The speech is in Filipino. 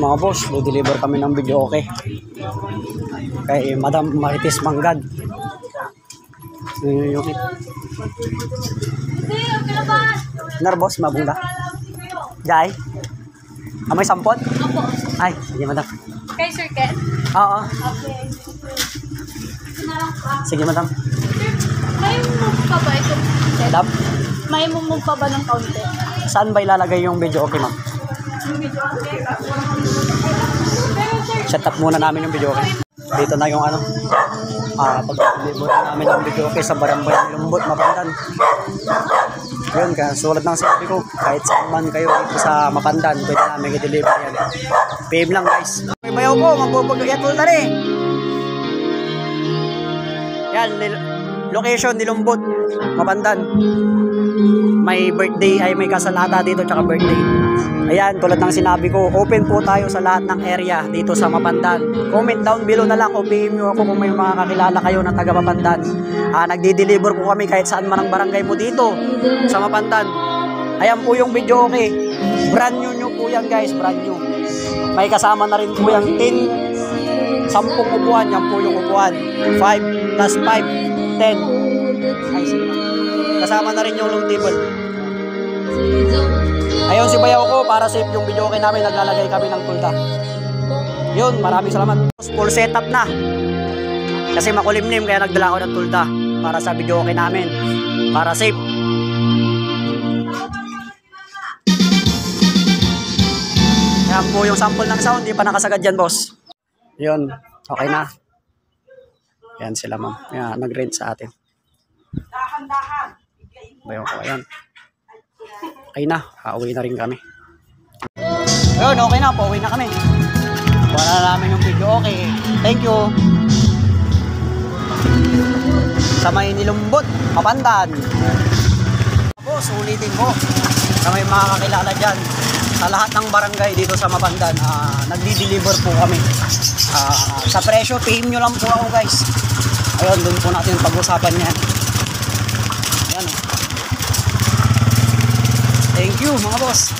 mga boss, deliver kami ng video okay kay Madam Marites Manggad. Nar boss, mabungda. Jai. Amay sampot? Opo. Ay, sige madam. Kay Sir Ken? Oo. Okay. Sige madam. May move pa ba ito? Madam, May move pa ba ng kaunti? saan ba ilalagay yung video okay ma'am? Set up muna namin yung video okay. Dito na yung ano. Pag-deliver namin ng video okay sa Barangay Nilumbot, Mapandan. Yun, kaya sulat ng sabi ko, kahit saan man kayo dito sa Mapandan, pwede namin i-deliver yan. PM lang guys. May bayaw ko, magbubagayat ulit na rin. Yan, location Nilumbot, Mapandan. May birthday, ay may kasalata dito tsaka birthday. Ayan, tulad ng sinabi ko, open po tayo sa lahat ng area dito sa Mapandan. Comment down below na lang o PM nyo ako kung may mga kakilala kayo na taga Mapandan. Nagdi-deliver po kami kahit saan man ang barangay mo dito sa Mapandan. Ayan po yung video okay. Brand new nyo po yan guys, brand new. May kasama na rin po yung 10 upuan, yan po yung upuan. 5 plus 5, 10. Ay, sige. Kasama na rin yung long table. Ayun si bayaw ko, para safe yung video okay namin, naglalagay kami ng tulda. Yun, maraming salamat. Full setup na. Kasi makulimlim kaya nagdala ako ng tulda para sa video okay namin. Para safe. Yan po yung sample ng sound, di pa nakasagad yan boss. Yun, okay na. Yan sila ma'am. Yan, nag-rent sa atin. Bayaw ko, ayan. Okay na, uuwi na rin kami. Yun, okay na, pauwi na kami. Wala na namin yung video, okay. Thank you. Sa may Nilumbot, Mapandan. Boss, ulitin ko. Sa may mga kakilala dyan, sa lahat ng barangay dito sa Mapandan, nagdi-deliver po kami. Sa presyo, PM nyo lang po ako guys. Ayun, doon po natin pag-usapan yan. Ayan. Thank you mga boss.